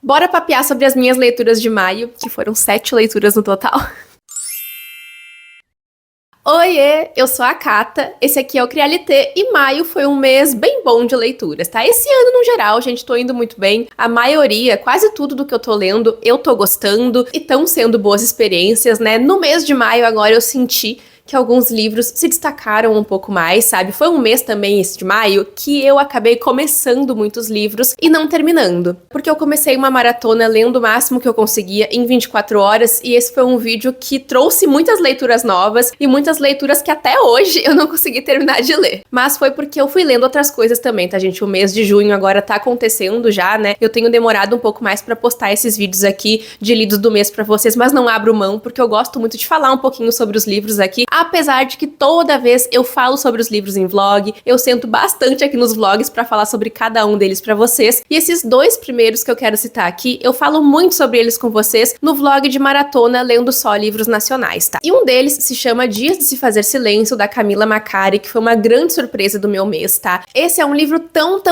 Bora papear sobre as minhas leituras de maio, que foram 7 leituras no total. Oiê, eu sou a Cata, esse aqui é o Crialité e maio foi um mês bem bom de leituras, tá? Esse ano, no geral, gente, tô indo muito bem. A maioria, quase tudo do que eu tô lendo, eu tô gostando e estão sendo boas experiências, né? No mês de maio, agora, eu senti que alguns livros se destacaram um pouco mais, sabe? Foi um mês também, esse de maio, que eu acabei começando muitos livros e não terminando. Porque eu comecei uma maratona lendo o máximo que eu conseguia em 24 horas e esse foi um vídeo que trouxe muitas leituras novas e muitas leituras que até hoje eu não consegui terminar de ler. Mas foi porque eu fui lendo outras coisas também, tá, gente? O mês de junho agora tá acontecendo já, né? Eu tenho demorado um pouco mais pra postar esses vídeos aqui de lidos do mês pra vocês, mas não abro mão porque eu gosto muito de falar um pouquinho sobre os livros aqui. Apesar de que toda vez eu falo sobre os livros em vlog, eu sento bastante aqui nos vlogs pra falar sobre cada um deles pra vocês. E esses 2 primeiros que eu quero citar aqui, eu falo muito sobre eles com vocês no vlog de maratona lendo só livros nacionais, tá? E um deles se chama Dias de se Fazer Silêncio, da Camila Macari, que foi uma grande surpresa do meu mês, tá? Esse é um livro tão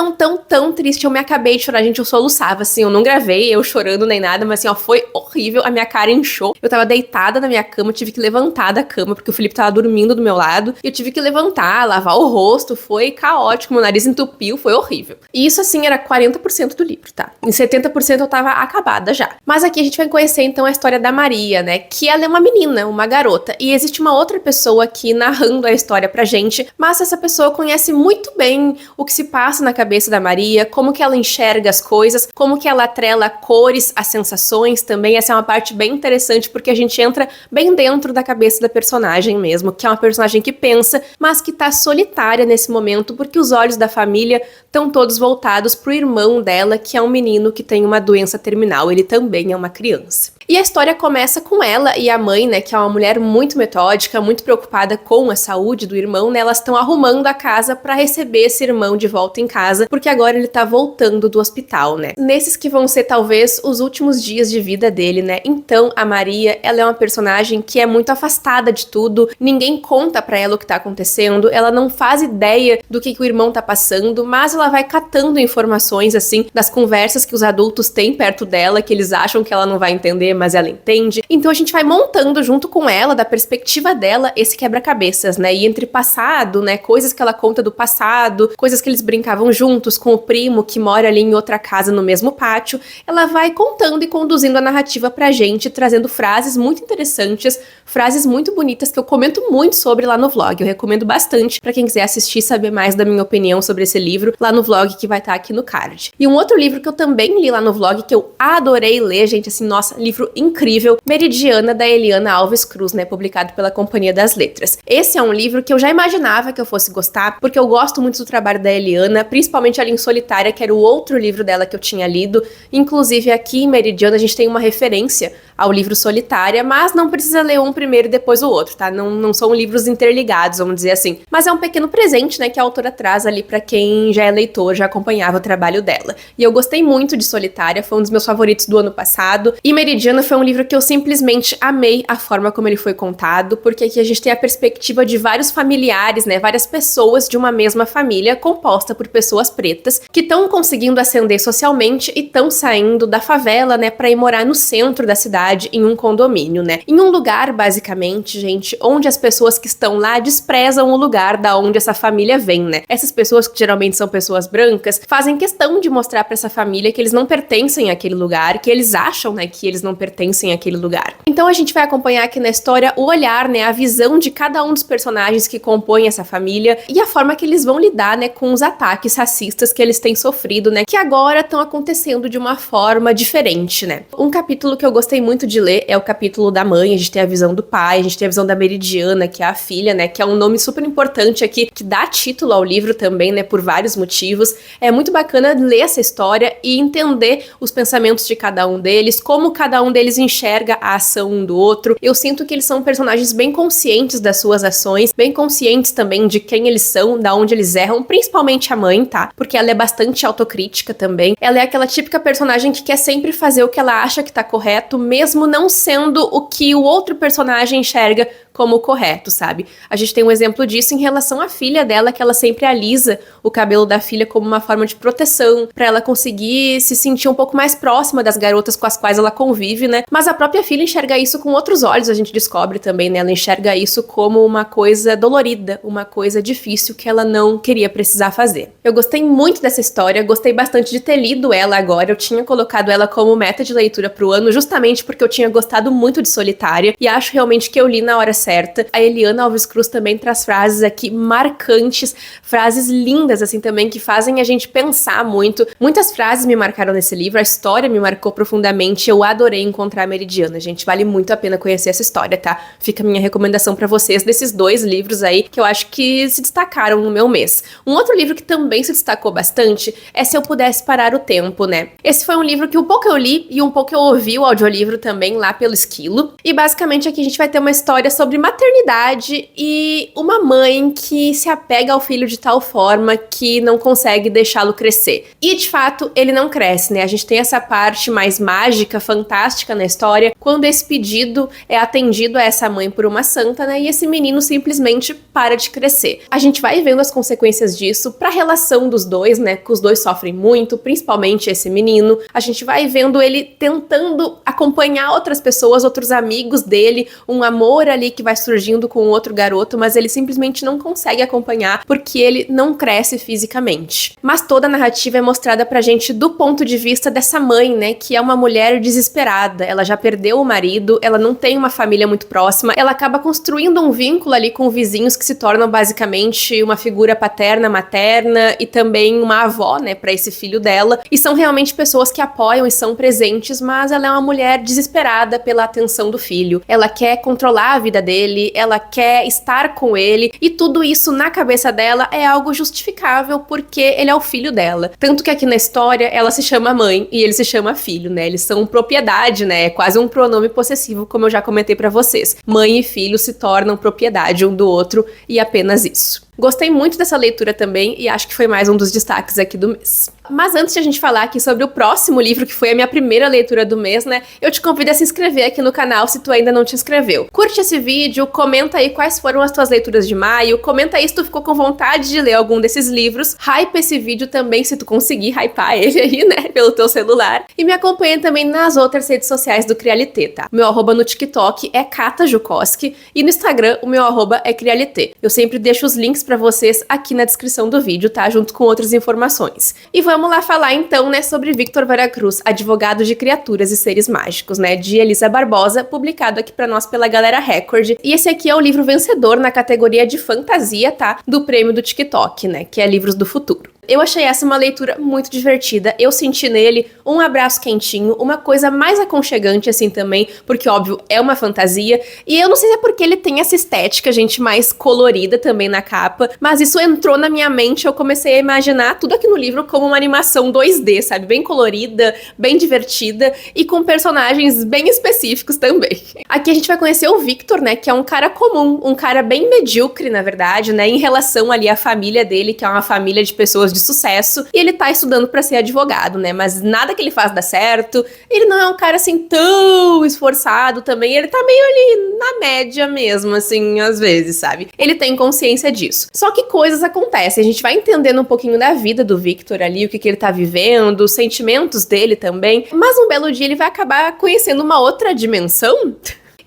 triste, eu me acabei de chorar, gente, eu soluçava, assim, eu não gravei, eu chorando nem nada, mas assim, ó, foi horrível, a minha cara inchou, eu tava deitada na minha cama, tive que levantar da cama, porque o Felipe tava dormindo do meu lado, e eu tive que levantar, lavar o rosto, foi caótico, meu nariz entupiu, foi horrível. E isso, assim, era 40% do livro, tá? Em 70% eu tava acabada já. Mas aqui a gente vai conhecer, então, a história da Maria, né? Que ela é uma menina, uma garota, e existe uma outra pessoa aqui narrando a história pra gente, mas essa pessoa conhece muito bem o que se passa na cabeça da Maria, como que ela enxerga as coisas, como que ela atrela cores às sensações também. Essa é uma parte bem interessante, porque a gente entra bem dentro da cabeça da personagem mesmo, que é uma personagem que pensa, mas que tá solitária nesse momento, porque os olhos da família estão todos voltados pro irmão dela, que é um menino que tem uma doença terminal, ele também é uma criança. E a história começa com ela e a mãe, né, que é uma mulher muito metódica, muito preocupada com a saúde do irmão, né, elas estão arrumando a casa para receber esse irmão de volta em casa, porque agora ele tá voltando do hospital, né. Nesses que vão ser talvez os últimos dias de vida dele, né. Então a Maria, ela é uma personagem que é muito afastada de tudo, ninguém conta pra ela o que tá acontecendo, ela não faz ideia do que o irmão tá passando, mas ela vai catando informações, assim, das conversas que os adultos têm perto dela, que eles acham que ela não vai entender, mas ela entende. Então a gente vai montando junto com ela, da perspectiva dela, esse quebra-cabeças, né? E entre passado, né, coisas que ela conta do passado, coisas que eles brincavam juntos com o primo que mora ali em outra casa no mesmo pátio, ela vai contando e conduzindo a narrativa pra gente, trazendo frases muito interessantes, frases muito bonitas que eu comento muito sobre lá no vlog. Eu recomendo bastante pra quem quiser assistir e saber mais da minha opinião sobre esse livro, lá no vlog que vai estar aqui no card. E um outro livro que eu também li lá no vlog, que eu adorei ler, gente, assim, nossa, livro incrível, Meridiana, da Eliana Alves Cruz, né, publicado pela Companhia das Letras. Esse é um livro que eu já imaginava que eu fosse gostar, porque eu gosto muito do trabalho da Eliana, principalmente ali em Solitária, que era o outro livro dela que eu tinha lido. Inclusive aqui em Meridiana a gente tem uma referência ao livro Solitária, mas não precisa ler um primeiro e depois o outro, tá? Não são livros interligados, vamos dizer assim. Mas é um pequeno presente, né, que a autora traz ali pra quem já é leitor, já acompanhava o trabalho dela. E eu gostei muito de Solitária, foi um dos meus favoritos do ano passado, e Meridiana foi um livro que eu simplesmente amei a forma como ele foi contado, porque aqui a gente tem a perspectiva de vários familiares, né, várias pessoas de uma mesma família, composta por pessoas pretas, que estão conseguindo ascender socialmente e estão saindo da favela, né, pra ir morar no centro da cidade, em um condomínio, né, em um lugar, basicamente, gente, onde as pessoas que estão lá desprezam o lugar da onde essa família vem, né. Essas pessoas, que geralmente são pessoas brancas, fazem questão de mostrar pra essa família que eles não pertencem àquele lugar, que eles acham, né, que eles não pertencem àquele lugar. Então a gente vai acompanhar aqui na história o olhar, né, a visão de cada um dos personagens que compõem essa família e a forma que eles vão lidar, né, com os ataques racistas que eles têm sofrido, né, que agora estão acontecendo de uma forma diferente, né. Um capítulo que eu gostei muito de ler é o capítulo da mãe, a gente tem a visão do pai, a gente tem a visão da Meridiana, que é a filha, né, que é um nome super importante aqui, que dá título ao livro também, né, por vários motivos. É muito bacana ler essa história e entender os pensamentos de cada um deles, como cada um deles enxerga a ação um do outro. Eu sinto que eles são personagens bem conscientes das suas ações, bem conscientes também de quem eles são, da onde eles erram, principalmente a mãe, tá? Porque ela é bastante autocrítica também. Ela é aquela típica personagem que quer sempre fazer o que ela acha que tá correto, mesmo não sendo o que o outro personagem enxerga como o correto, sabe? A gente tem um exemplo disso em relação à filha dela, que ela sempre alisa o cabelo da filha como uma forma de proteção, pra ela conseguir se sentir um pouco mais próxima das garotas com as quais ela convive, né? Mas a própria filha enxerga isso com outros olhos, a gente descobre também, né? Ela enxerga isso como uma coisa dolorida, uma coisa difícil que ela não queria precisar fazer. Eu gostei muito dessa história, gostei bastante de ter lido ela agora, eu tinha colocado ela como meta de leitura pro ano, justamente porque eu tinha gostado muito de Solitária, e acho realmente que eu li na hora certa. A Eliana Alves Cruz também traz frases aqui marcantes, frases lindas assim também, que fazem a gente pensar muito. Muitas frases me marcaram nesse livro, a história me marcou profundamente, eu adorei encontrar a Meridiana, gente, vale muito a pena conhecer essa história, tá? Fica a minha recomendação pra vocês desses 2 livros aí, que eu acho que se destacaram no meu mês. Um outro livro que também se destacou bastante é Se Eu Pudesse Parar o Tempo, né? Esse foi um livro que um pouco eu li e um pouco eu ouvi o audiolivro também lá pelo Esquilo. E basicamente aqui a gente vai ter uma história sobre maternidade e uma mãe que se apega ao filho de tal forma que não consegue deixá-lo crescer. E de fato, ele não cresce, né? A gente tem essa parte mais mágica, fantástica na história, quando esse pedido é atendido a essa mãe por uma santa, né? E esse menino simplesmente para de crescer. A gente vai vendo as consequências disso pra relação dos dois, né? Que os dois sofrem muito, principalmente esse menino. A gente vai vendo ele tentando acompanhar outras pessoas, outros amigos dele, um amor ali que vai surgindo com outro garoto, mas ele simplesmente não consegue acompanhar porque ele não cresce fisicamente. Mas toda a narrativa é mostrada pra gente do ponto de vista dessa mãe, né? Que é uma mulher desesperada. Ela já perdeu o marido, ela não tem uma família muito próxima, ela acaba construindo um vínculo ali com vizinhos que se tornam basicamente uma figura paterna, materna e também uma avó, né, pra esse filho dela. E são realmente pessoas que apoiam e são presentes, mas ela é uma mulher desesperada pela atenção do filho. Ela quer controlar a vida dele, ela quer estar com ele, e tudo isso na cabeça dela é algo justificável porque ele é o filho dela. Tanto que aqui na história ela se chama mãe e ele se chama filho, né? Eles são propriedade, né? É quase um pronome possessivo, como eu já comentei pra vocês. Mãe e filho se tornam propriedade um do outro e apenas isso. Gostei muito dessa leitura também e acho que foi mais um dos destaques aqui do mês. Mas antes de a gente falar aqui sobre o próximo livro, que foi a minha primeira leitura do mês, né? Eu te convido a se inscrever aqui no canal se tu ainda não te inscreveu. Curte esse vídeo, comenta aí quais foram as tuas leituras de maio, comenta aí se tu ficou com vontade de ler algum desses livros, hype esse vídeo também se tu conseguir hypar ele aí, né? Pelo teu celular. E me acompanha também nas outras redes sociais do Crialité, tá? O meu arroba no TikTok é Kata Jukoski e no Instagram o meu arroba é Crialité. Eu sempre deixo os links pra vocês aqui na descrição do vídeo, tá? Junto com outras informações. E vamos lá falar então, né, sobre Victor Veracruz, Advogado de Criaturas e Seres Mágicos, né, de Elisa Barbosa, publicado aqui pra nós pela Galera Record. E esse aqui é o livro vencedor na categoria de fantasia, tá? Do prêmio do TikTok, né, que é Livros do Futuro. Eu achei essa uma leitura muito divertida, eu senti nele um abraço quentinho, uma coisa mais aconchegante assim também, porque óbvio, é uma fantasia, e eu não sei se é porque ele tem essa estética, gente, mais colorida também na capa, mas isso entrou na minha mente, eu comecei a imaginar tudo aqui no livro como uma animação 2D, sabe, bem colorida, bem divertida, e com personagens bem específicos também. Aqui a gente vai conhecer o Victor, né, que é um cara comum, um cara bem medíocre, na verdade, né, em relação ali à família dele, que é uma família de pessoas de sucesso, e ele tá estudando pra ser advogado, né, mas nada que ele faz dá certo, ele não é um cara assim tão esforçado também, ele tá meio ali na média mesmo, assim, às vezes, sabe? Ele tem consciência disso. Só que coisas acontecem, a gente vai entendendo um pouquinho da vida do Victor ali, o que que ele tá vivendo, os sentimentos dele também, mas um belo dia ele vai acabar conhecendo uma outra dimensão.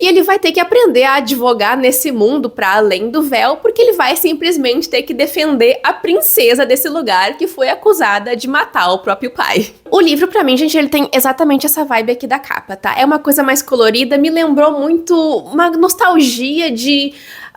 E ele vai ter que aprender a advogar nesse mundo para além do véu, porque ele vai simplesmente ter que defender a princesa desse lugar que foi acusada de matar o próprio pai. O livro, pra mim, gente, ele tem exatamente essa vibe aqui da capa, tá? É uma coisa mais colorida, me lembrou muito uma nostalgia de...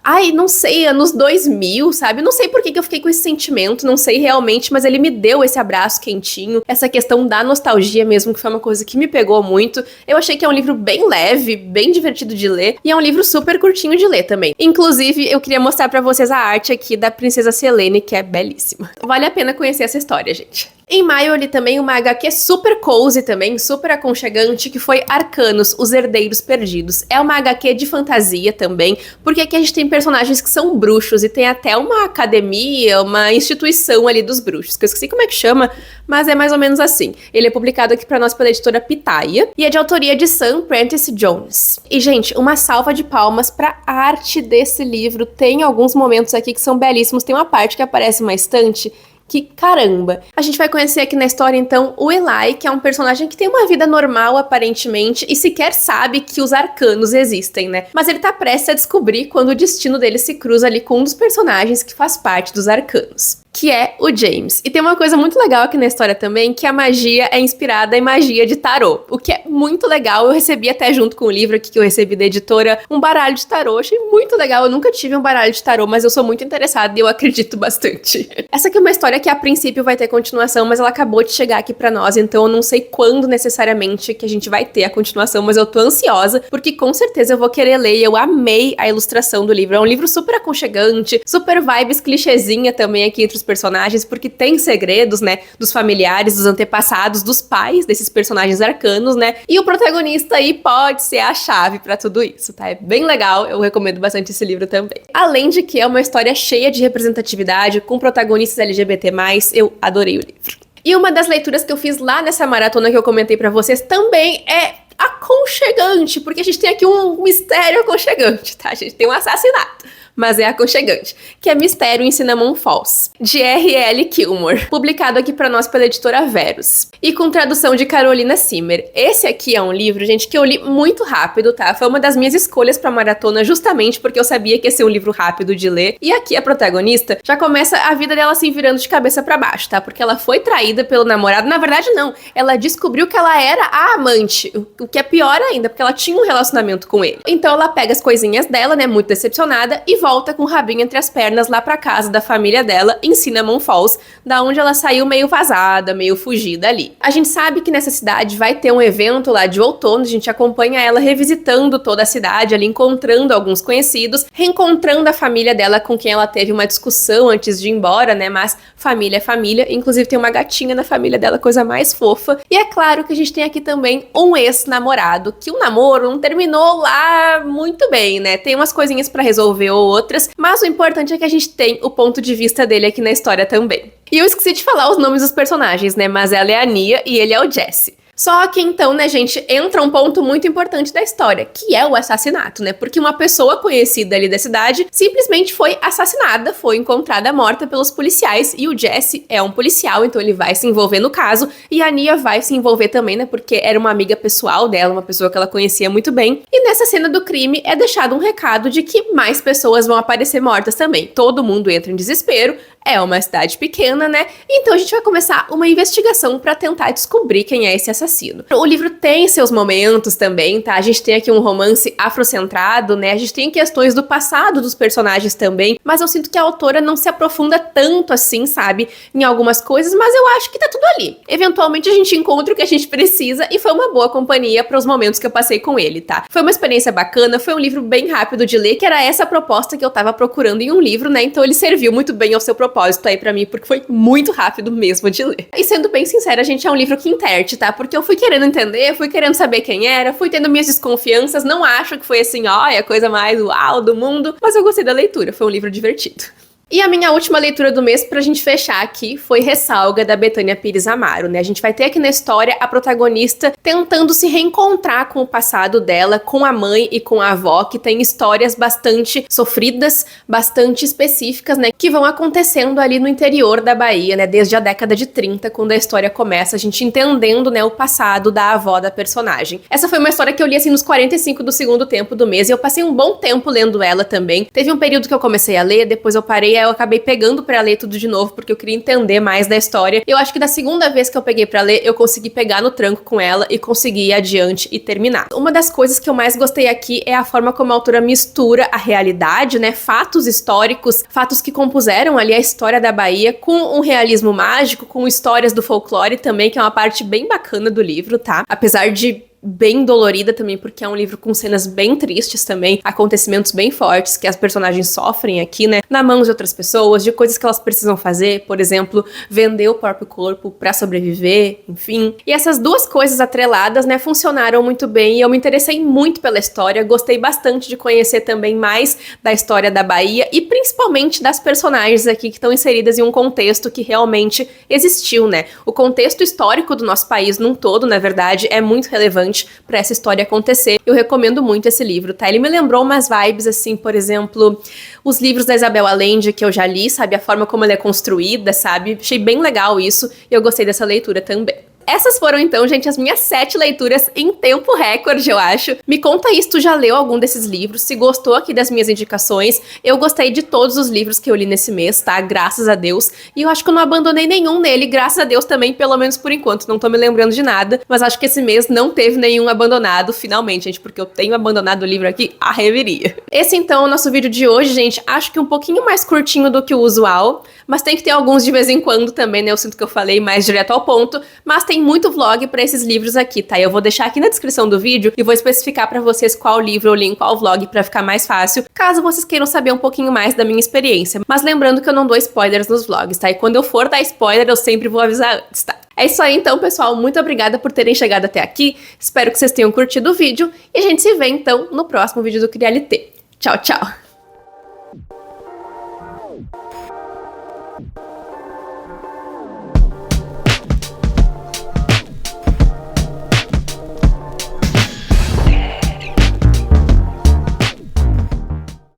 Ai, não sei, anos 2000, sabe? Não sei por que eu fiquei com esse sentimento, não sei realmente, mas ele me deu esse abraço quentinho, essa questão da nostalgia mesmo, que foi uma coisa que me pegou muito. Eu achei que é um livro bem leve, bem divertido de ler, e é um livro super curtinho de ler também. Inclusive, eu queria mostrar pra vocês a arte aqui da Princesa Selene, que é belíssima. Vale a pena conhecer essa história, gente. Em maio eu li também uma HQ super cozy também, super aconchegante, que foi Arcanos, Os Herdeiros Perdidos. É uma HQ de fantasia também, porque aqui a gente tem personagens que são bruxos e tem até uma academia, uma instituição ali dos bruxos, que eu esqueci como é que chama, mas é mais ou menos assim. Ele é publicado aqui pra nós pela editora Pitaia e é de autoria de Sam Prentice Jones. E, gente, uma salva de palmas pra arte desse livro. Tem alguns momentos aqui que são belíssimos. Tem uma parte que aparece uma estante que, caramba! A gente vai conhecer aqui na história, então, o Eli, que é um personagem que tem uma vida normal, aparentemente, e sequer sabe que os arcanos existem, né? Mas ele tá prestes a descobrir quando o destino dele se cruza ali com um dos personagens que faz parte dos arcanos, que é o James. E tem uma coisa muito legal aqui na história também, que a magia é inspirada em magia de tarô, o que é muito legal. Eu recebi até junto com o livro aqui que eu recebi da editora, um baralho de tarô. Achei muito legal, eu nunca tive um baralho de tarô, mas eu sou muito interessada e eu acredito bastante. Essa aqui é uma história que a princípio vai ter continuação, mas ela acabou de chegar aqui pra nós, então eu não sei quando necessariamente que a gente vai ter a continuação, mas eu tô ansiosa, porque com certeza eu vou querer ler e eu amei a ilustração do livro. É um livro super aconchegante, super vibes clichêzinha também aqui entre os personagens, porque tem segredos, né, dos familiares, dos antepassados, dos pais desses personagens arcanos, né, e o protagonista aí pode ser a chave pra tudo isso, tá? É bem legal, eu recomendo bastante esse livro também. Além de que é uma história cheia de representatividade, com protagonistas LGBT+, eu adorei o livro. E uma das leituras que eu fiz lá nessa maratona que eu comentei pra vocês também é aconchegante, porque a gente tem aqui um mistério aconchegante, tá? A gente tem um assassinato, mas é aconchegante, que é Mistério em Cinnamon Falls, de R.L. Kilmer, publicado aqui pra nós pela editora Verus, e com tradução de Carolina Simmer. Esse aqui é um livro, gente, que eu li muito rápido, tá? Foi uma das minhas escolhas pra maratona, justamente porque eu sabia que ia ser um livro rápido de ler, e aqui a protagonista já começa a vida dela assim virando de cabeça pra baixo, tá? Porque ela foi traída pelo namorado, na verdade não, ela descobriu que ela era a amante, o que é pior ainda, porque ela tinha um relacionamento com ele. Então ela pega as coisinhas dela, né, muito decepcionada, e volta com o rabinho entre as pernas lá pra casa da família dela, em Cinnamon Falls, da onde ela saiu meio vazada, meio fugida ali. A gente sabe que nessa cidade vai ter um evento lá de outono, a gente acompanha ela revisitando toda a cidade ali, encontrando alguns conhecidos, reencontrando a família dela com quem ela teve uma discussão antes de ir embora, né, mas família é família, inclusive tem uma gatinha na família dela, coisa mais fofa. E é claro que a gente tem aqui também um ex-namorado, que o namoro não terminou lá muito bem, né, tem umas coisinhas pra resolver ou outras, mas o importante é que a gente tem o ponto de vista dele aqui na história também. E eu esqueci de falar os nomes dos personagens, né, mas ela é a Nia e ele é o Jesse. Só que então, né, gente, entra um ponto muito importante da história, que é o assassinato, né? Porque uma pessoa conhecida ali da cidade simplesmente foi assassinada, foi encontrada morta pelos policiais, e o Jesse é um policial, então ele vai se envolver no caso, e a Nia vai se envolver também, né? Porque era uma amiga pessoal dela, uma pessoa que ela conhecia muito bem. E nessa cena do crime é deixado um recado de que mais pessoas vão aparecer mortas também. Todo mundo entra em desespero, é uma cidade pequena, né? Então a gente vai começar uma investigação pra tentar descobrir quem é esse assassino. O livro tem seus momentos também, tá? A gente tem aqui um romance afrocentrado, né? A gente tem questões do passado dos personagens também, mas eu sinto que a autora não se aprofunda tanto assim, sabe? Em algumas coisas, mas eu acho que tá tudo ali. Eventualmente a gente encontra o que a gente precisa e foi uma boa companhia para os momentos que eu passei com ele, tá? Foi uma experiência bacana, foi um livro bem rápido de ler, que era essa a proposta que eu tava procurando em um livro, né? Então ele serviu muito bem ao seu propósito aí pra mim, porque foi muito rápido mesmo de ler. E sendo bem sincera, gente, é um livro que interte, tá? Porque eu fui querendo entender, fui querendo saber quem era, fui tendo minhas desconfianças, não acho que foi assim, ó, é a coisa mais uau do mundo, mas eu gostei da leitura, foi um livro divertido. E a minha última leitura do mês, pra gente fechar aqui, foi Ressalga, da Bethânia Pires Amaro, né? A gente vai ter aqui na história a protagonista tentando se reencontrar com o passado dela, com a mãe e com a avó, que tem histórias bastante sofridas, bastante específicas, né? Que vão acontecendo ali no interior da Bahia, né? Desde a década de 30, quando a história começa, a gente entendendo, né, o passado da avó da personagem. Essa foi uma história que eu li, assim, nos 45 do segundo tempo do mês, e eu passei um bom tempo lendo ela também. Teve um período que eu comecei a ler, depois eu parei, eu acabei pegando pra ler tudo de novo, porque eu queria entender mais da história. Eu acho que da segunda vez que eu peguei pra ler, eu consegui pegar no tranco com ela e consegui ir adiante e terminar. Uma das coisas que eu mais gostei aqui é a forma como a autora mistura a realidade, né, fatos históricos, fatos que compuseram ali a história da Bahia, com um realismo mágico, com histórias do folclore também, que é uma parte bem bacana do livro, tá? Apesar de bem dolorida também, porque é um livro com cenas bem tristes também, acontecimentos bem fortes que as personagens sofrem aqui, né, na mão de outras pessoas, de coisas que elas precisam fazer, por exemplo, vender o próprio corpo pra sobreviver, enfim. E essas duas coisas atreladas, né, funcionaram muito bem e eu me interessei muito pela história, gostei bastante de conhecer também mais da história da Bahia e principalmente das personagens aqui que estão inseridas em um contexto que realmente existiu, né? O contexto histórico do nosso país num todo, na verdade, é muito relevante para essa história acontecer. Eu recomendo muito esse livro, tá? Ele me lembrou umas vibes, assim, por exemplo, os livros da Isabel Allende que eu já li, sabe? A forma como ela é construída, sabe? Achei bem legal isso e eu gostei dessa leitura também. Essas foram então, gente, as minhas 7 leituras em tempo recorde, eu acho. Me conta aí se tu já leu algum desses livros, se gostou aqui das minhas indicações. Eu gostei de todos os livros que eu li nesse mês, tá? Graças a Deus. E eu acho que eu não abandonei nenhum nele, graças a Deus também, pelo menos por enquanto. Não tô me lembrando de nada, mas acho que esse mês não teve nenhum abandonado, finalmente, gente, porque eu tenho abandonado o livro aqui a reveria. Esse então é o nosso vídeo de hoje, gente. Acho que um pouquinho mais curtinho do que o usual, mas tem que ter alguns de vez em quando também, né? Eu sinto que eu falei mais direto ao ponto, mas tem muito vlog pra esses livros aqui, tá? Eu vou deixar aqui na descrição do vídeo e vou especificar pra vocês qual livro eu li em qual vlog pra ficar mais fácil, caso vocês queiram saber um pouquinho mais da minha experiência. Mas lembrando que eu não dou spoilers nos vlogs, tá? E quando eu for dar spoiler, eu sempre vou avisar antes, tá? É isso aí então, pessoal. Muito obrigada por terem chegado até aqui. Espero que vocês tenham curtido o vídeo e a gente se vê então no próximo vídeo do Crialité. Tchau, tchau!